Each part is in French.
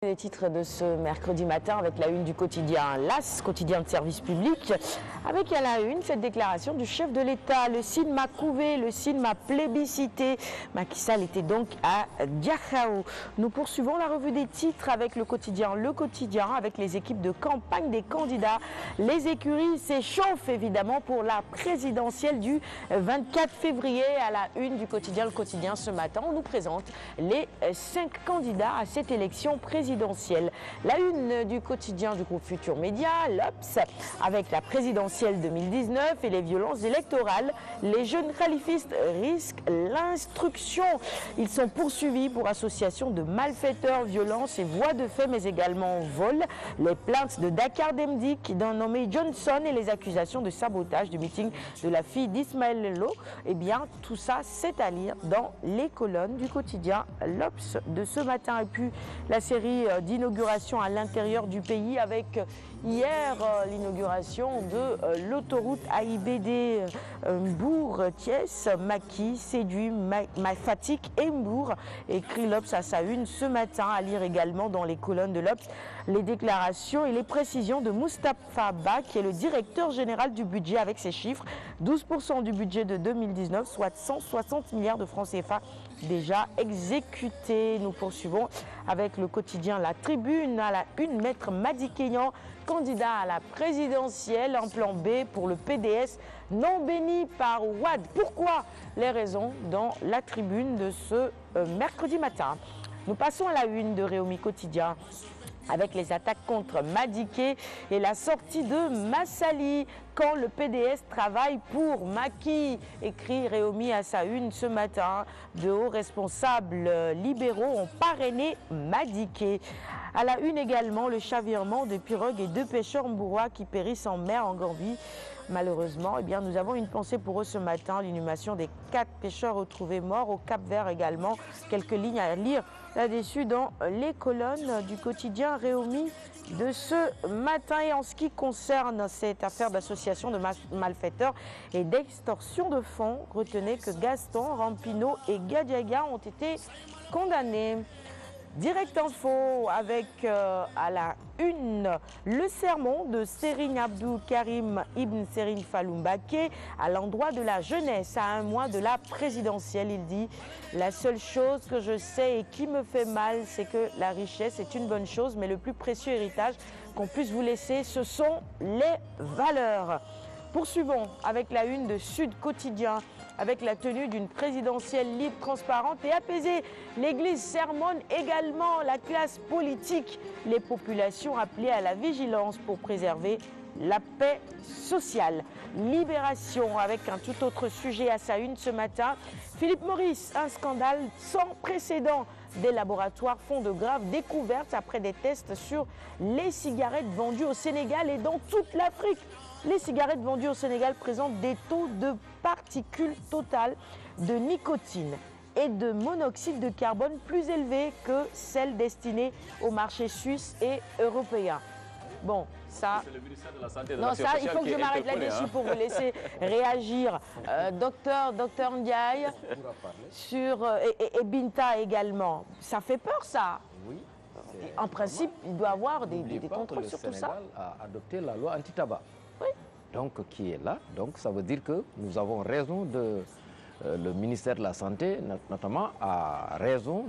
Les titres de ce mercredi matin avec la une du quotidien LAS, quotidien de service public, avec à la une cette déclaration du chef de l'État. Le Sine m'a couvé, le Sine m'a plébiscité. Macky Sall était donc à Diakhao. Nous poursuivons la revue des titres avec le quotidien avec les équipes de campagne des candidats. Les écuries s'échauffent évidemment pour la présidentielle du 24 février. À la une du quotidien, le quotidien ce matin, on nous présente les 5 candidats à cette élection présidentielle. La une du quotidien du groupe Futur Média, l'Obs, avec la présidentielle 2019 et les violences électorales. Les jeunes khalifistes risquent l'instruction. Ils sont poursuivis pour association de malfaiteurs, violences et voies de fait, mais également vol. Les plaintes de Dakar Demdik, d'un nommé Johnson, et les accusations de sabotage du meeting de la fille d'Ismaël Lelo. Eh bien, tout ça, c'est à lire dans les colonnes du quotidien l'Obs de ce matin. Et puis, la série d'inauguration à l'intérieur du pays avec hier l'inauguration de l'autoroute AIBD Mbour-Thiès, Macky séduit Fatick et Mbour, écrit l'Obs à sa une ce matin. À lire également dans les colonnes de l'Obs les déclarations et les précisions de Moustapha Ba, qui est le directeur général du budget, avec ses chiffres: 12% du budget de 2019, soit 160 milliards de francs CFA déjà exécutés. Nous poursuivons avec le quotidien La Tribune. À la une, Maître Madi Kényan, candidat à la présidentielle, un plan B pour le PDS non béni par Wade. Pourquoi? Les raisons dans La Tribune de ce mercredi matin. Nous passons à la une de Réumi Quotidien avec les attaques contre Madické et la sortie de Massali. Quand le PDS travaille pour Macky, écrit Réumi à sa une ce matin. De hauts responsables libéraux ont parrainé Madické. À la une également, le chavirement de pirogues et 2 pêcheurs mbourois qui périssent en mer en Gambie. Malheureusement, eh bien, nous avons une pensée pour eux ce matin. L'inhumation des 4 pêcheurs retrouvés morts au Cap-Vert également. Quelques lignes à lire là-dessus dans les colonnes du quotidien Réumi de ce matin. Et en ce qui concerne cette affaire d'association de malfaiteurs et d'extorsion de fonds, retenez que Gaston, Rampino et Gadiaga ont été condamnés. Direct Info avec à la une le sermon de Serigne Abdou Karim Ibn Serigne Fallou Mbacké à l'endroit de la jeunesse à un mois de la présidentielle. Il dit: la seule chose que je sais et qui me fait mal, c'est que la richesse est une bonne chose, mais le plus précieux héritage qu'on puisse vous laisser, ce sont les valeurs. Poursuivons avec la une de Sud Quotidien, avec la tenue d'une présidentielle libre, transparente et apaisée. L'Église sermonne également la classe politique, les populations appelées à la vigilance pour préserver la paix sociale. Libération avec un tout autre sujet à sa une ce matin. Philippe Maurice, un scandale sans précédent. Des laboratoires font de graves découvertes après des tests sur les cigarettes vendues au Sénégal et dans toute l'Afrique. Les cigarettes vendues au Sénégal présentent des taux de particules totales de nicotine et de monoxyde de carbone plus élevés que celles destinées au marché suisse et européen. Bon, ça... C'est le ministère de la Santé et de non, l'Action ça, sociale il faut que je m'arrête là-dessus pour vous laisser réagir. Docteur Ndiaye, sur, et Binta également. Ça fait peur, ça? Oui. En principe, il doit y avoir des contrôles sur tout ça. Le Sénégal a adopté la loi anti-tabac. Oui. Donc, qui est là. Donc, ça veut dire que nous avons raison de... le ministère de la Santé, notamment, a raison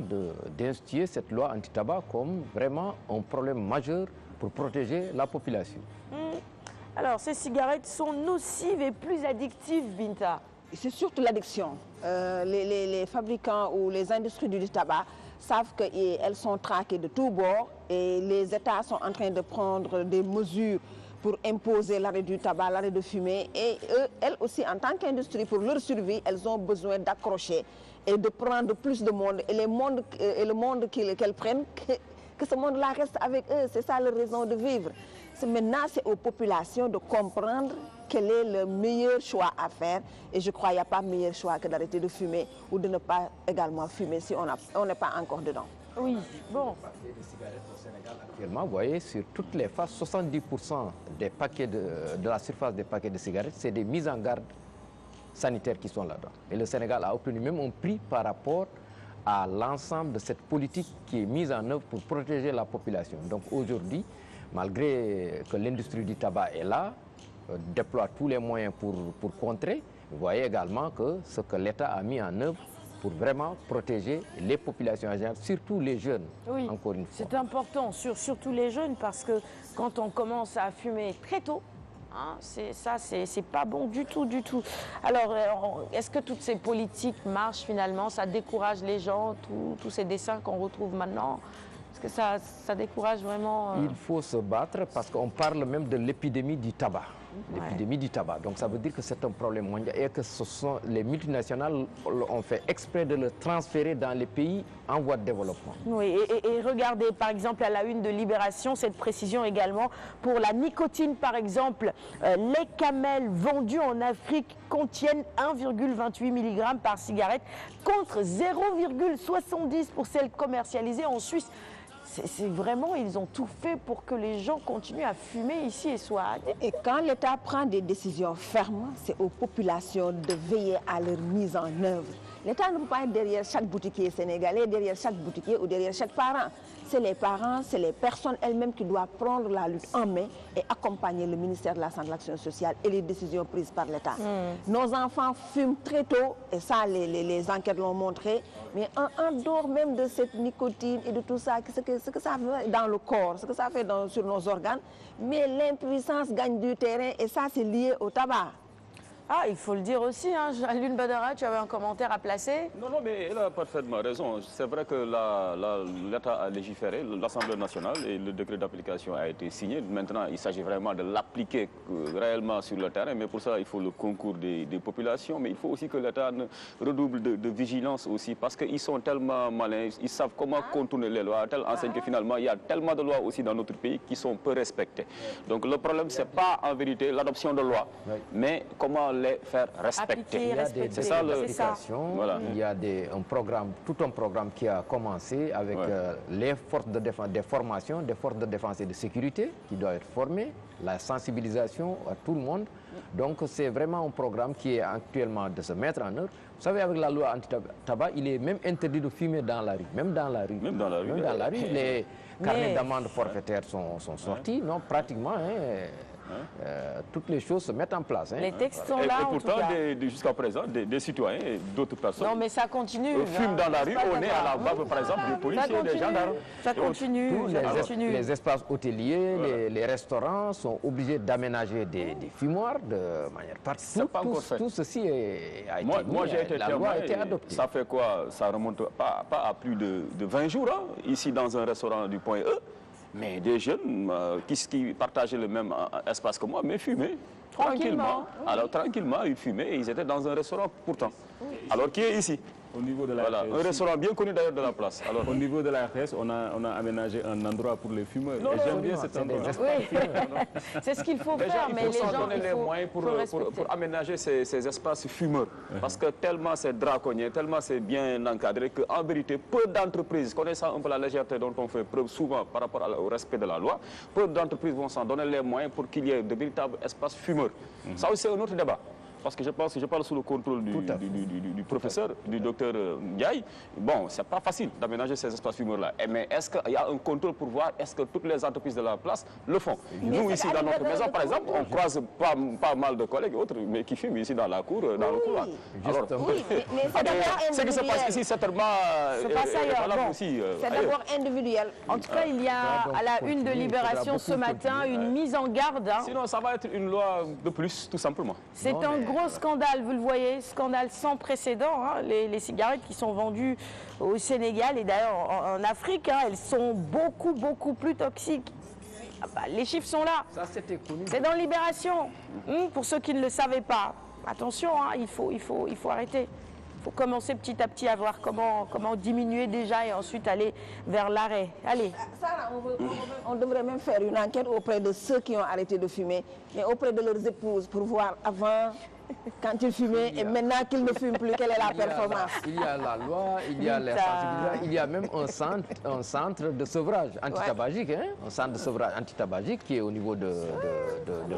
d'instituer cette loi anti-tabac comme vraiment un problème majeur pour protéger la population. Alors, ces cigarettes sont nocives et plus addictives, Binta. C'est surtout l'addiction. Les fabricants ou les industries du tabac savent qu'elles sont traquées de tous bords et les États sont en train de prendre des mesures pour imposer l'arrêt du tabac, l'arrêt de fumer. Et elles aussi, en tant qu'industrie, pour leur survie, elles ont besoin d'accrocher et de prendre plus de monde. Et le monde qu'elles prennent, que ce monde-là reste avec eux. C'est ça leur raison de vivre. Maintenant, c'est aux populations de comprendre quel est le meilleur choix à faire. Et je crois qu'il n'y a pas meilleur choix que d'arrêter de fumer ou de ne pas également fumer si on n'est pas encore dedans. Oui, bon. Les cigarettes au Sénégal actuellement, vous voyez, sur toutes les faces, 70% des paquets de la surface des paquets de cigarettes, c'est des mises en garde sanitaires qui sont là-dedans. Et le Sénégal a obtenu même un prix par rapport à l'ensemble de cette politique qui est mise en œuvre pour protéger la population. Donc aujourd'hui, malgré que l'industrie du tabac est là, déploie tous les moyens pour contrer, vous voyez également que ce que l'État a mis en œuvre pour vraiment protéger les populations en général, surtout les jeunes, Oui, encore une fois. c'est important, surtout les jeunes, parce que quand on commence à fumer très tôt, hein, c'est pas bon du tout, du tout. Alors, est-ce que toutes ces politiques marchent finalement? Ça décourage les gens, tous ces dessins qu'on retrouve maintenant? Est-ce que ça décourage vraiment Il faut se battre parce qu'on parle même de l'épidémie du tabac. L'épidémie du tabac. Donc ça veut dire que c'est un problème mondial et que ce sont les multinationales ont fait exprès de le transférer dans les pays en voie de développement. Oui, et regardez par exemple à la une de Libération, cette précision également pour la nicotine par exemple. Les camels vendus en Afrique contiennent 1,28 mg par cigarette contre 0,70 pour celles commercialisées en Suisse. C'est vraiment, ils ont tout fait pour que les gens continuent à fumer ici et soient addicts. Et quand l'État prend des décisions fermes, c'est aux populations de veiller à leur mise en œuvre. L'État ne peut pas être derrière chaque boutiquier sénégalais, derrière chaque boutiquier ou derrière chaque parent. C'est les parents, c'est les personnes elles-mêmes qui doivent prendre la lutte en main et accompagner le ministère de la Santé et de l'Action sociale et les décisions prises par l'État. Nos enfants fument très tôt, et ça les enquêtes l'ont montré, mais en dehors même de cette nicotine et de tout ça, ce que ça fait dans le corps, ce que ça fait sur nos organes, mais l'impuissance gagne du terrain et ça c'est lié au tabac. Ah, il faut le dire aussi, hein. Alioune Badara, tu avais un commentaire à placer? Non, mais elle a parfaitement raison. C'est vrai que l'État a légiféré, l'Assemblée nationale, et le décret d'application a été signé. Maintenant, il s'agit vraiment de l'appliquer réellement sur le terrain, mais pour ça, il faut le concours des populations. Mais il faut aussi que l'État redouble de vigilance aussi, parce qu'ils sont tellement malins, ils savent comment contourner les lois, à telle enseigne que finalement, il y a tellement de lois aussi dans notre pays qui sont peu respectées. Donc le problème, ce n'est pas en vérité l'adoption de lois, mais comment les faire respecter. C'est ça l'application. Voilà. Il y a tout un programme qui a commencé avec les forces de défense, des formations des forces de défense et de sécurité qui doivent être formées, la sensibilisation à tout le monde. Donc c'est vraiment un programme qui est actuellement de se mettre en œuvre. Vous savez, avec la loi anti-tabac, il est même interdit de fumer dans la rue, même dans la rue. Même dans la rue. Même dans la rue, les carnets d'amende forfaitaires sont sortis, non, pratiquement. Toutes les choses se mettent en place. Les textes sont là, et en pourtant, tout cas. jusqu'à présent, des citoyens et d'autres personnes Non, mais ça continue. fument dans la rue, on est à la barbe, par exemple, des policiers et des gendarmes. Ça continue. Les espaces hôteliers, les restaurants sont obligés d'aménager des fumoirs de manière particulière. Tout ceci a été Moi j'ai été la loi a été adoptée. Ça fait quoi? Ça remonte pas à plus de 20 jours, hein, ici dans un restaurant du Point E. Mais des jeunes qui partageaient le même espace que moi, mais fumaient tranquillement. Alors tranquillement, ils fumaient et ils étaient dans un restaurant pourtant. Alors qui est ici? Au niveau de la Voilà, RTS, un restaurant bien connu d'ailleurs de la place. Alors, au niveau de la RTS, on a aménagé un endroit pour les fumeurs. Et j'aime bien cet endroit. Oui, c'est ce qu'il faut déjà, faire, il mais faut les s'en gens, donner il les faut moyens pour respecter. aménager ces espaces fumeurs. Parce que tellement c'est draconien, tellement c'est bien encadré qu'en vérité, peu d'entreprises, connaissant un peu la légèreté dont on fait preuve souvent par rapport au respect de la loi, peu d'entreprises vont s'en donner les moyens pour qu'il y ait de véritables espaces fumeurs. Ça aussi, c'est un autre débat. Parce que je parle sous le contrôle du professeur, du docteur Ndiaye. Bon, c'est pas facile d'aménager ces espaces fumeurs-là. Mais est-ce qu'il y a un contrôle pour voir est-ce que toutes les entreprises de la place le font? Nous, ici, dans notre maison, par exemple, on croise pas mal de collègues et autres, mais qui fument ici dans la cour, dans le couloir. Alors, Mais c'est d'abord ce qui se passe individuel. ici, certainement, Se passe ailleurs. Bon, aussi. C'est d'abord individuel. En tout cas, il y a à la une de Libération ce matin une mise en garde. Hein. Sinon, ça va être une loi de plus, tout simplement. C'est un gros scandale, vous le voyez, scandale sans précédent. Hein. Les cigarettes qui sont vendues au Sénégal et d'ailleurs en Afrique, hein, elles sont beaucoup plus toxiques. Ah bah, les chiffres sont là. Ça, c'était connu. C'est dans Libération. Pour ceux qui ne le savaient pas, attention, hein, il faut arrêter. Il faut commencer petit à petit à voir comment diminuer déjà et ensuite aller vers l'arrêt. Allez. Sarah, on devrait même faire une enquête auprès de ceux qui ont arrêté de fumer, mais auprès de leurs épouses pour voir avant, quand ils fumaient et maintenant qu'ils ne fument plus, quelle est la performance. Il y a la loi, il y a la sensibilisation, il y a même un centre de sevrage antitabagique, hein, un centre de sevrage antitabagique qui est au niveau de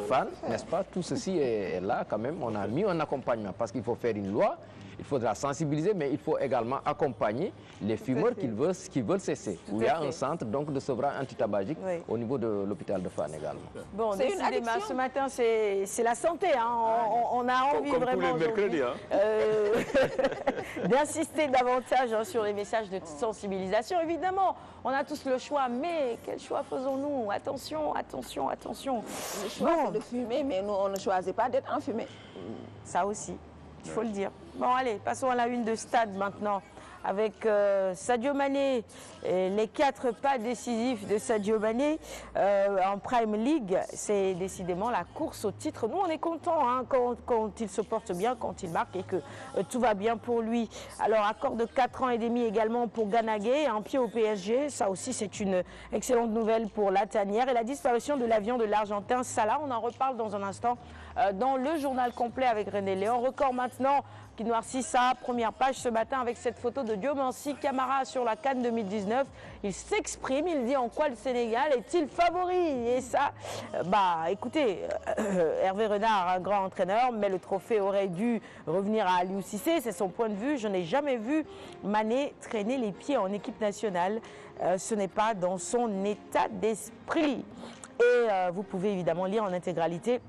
Fann, n'est-ce pas? Tout ceci est là quand même, on a mis un accompagnement parce qu'il faut faire une loi il faudra sensibiliser, mais il faut également accompagner les fumeurs qui veulent cesser. Où il y a un centre donc, de sevrage antitabagique au niveau de l'hôpital de Fann également. Bon, décidément, ce matin, c'est la santé. Hein. On a envie comme vraiment tous les mercredis, d'insister davantage sur les messages de sensibilisation. Évidemment, on a tous le choix, mais quel choix faisons-nous? Attention, attention, attention. Le choix, c'est de fumer, mais nous, on ne choisit pas d'être enfumé. Ça aussi, il faut le dire. Bon, allez, passons à la une de Stade maintenant. Avec Sadio Mané, et les 4 pas décisifs de Sadio Mané en Prime League, c'est décidément la course au titre. Nous, on est contents hein, quand il se porte bien, quand il marque et que tout va bien pour lui. Alors, accord de 4 ans et demi également pour Gana Gueye, un pied au PSG. Ça aussi, c'est une excellente nouvelle pour la tanière. Et la disparition de l'avion de l'Argentin Salah, on en reparle dans un instant dans le journal complet avec René Léon. Record maintenant qui noircit sa première page ce matin avec cette photo de Diomansy Kamara sur la CAN 2019. Il s'exprime, il dit en quoi le Sénégal est-il favori. Et ça, écoutez, Hervé Renard, un grand entraîneur, mais le trophée aurait dû revenir à Aliou Cissé. C'est son point de vue. Je n'ai jamais vu Mané traîner les pieds en équipe nationale. Ce n'est pas dans son état d'esprit. Et vous pouvez évidemment lire en intégralité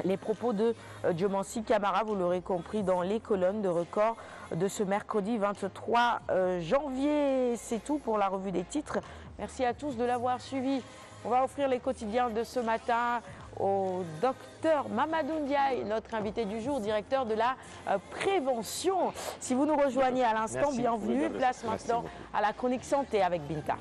les propos de Diomansy Kamara, vous l'aurez compris, dans les colonnes de Record de ce mercredi 23 janvier. C'est tout pour la revue des titres. Merci à tous de l'avoir suivi. On va offrir les quotidiens de ce matin au docteur Mamadou Ndiaye, notre invité du jour, directeur de la prévention. Si vous nous rejoignez à l'instant, bienvenue. Place maintenant à la chronique santé avec Binta.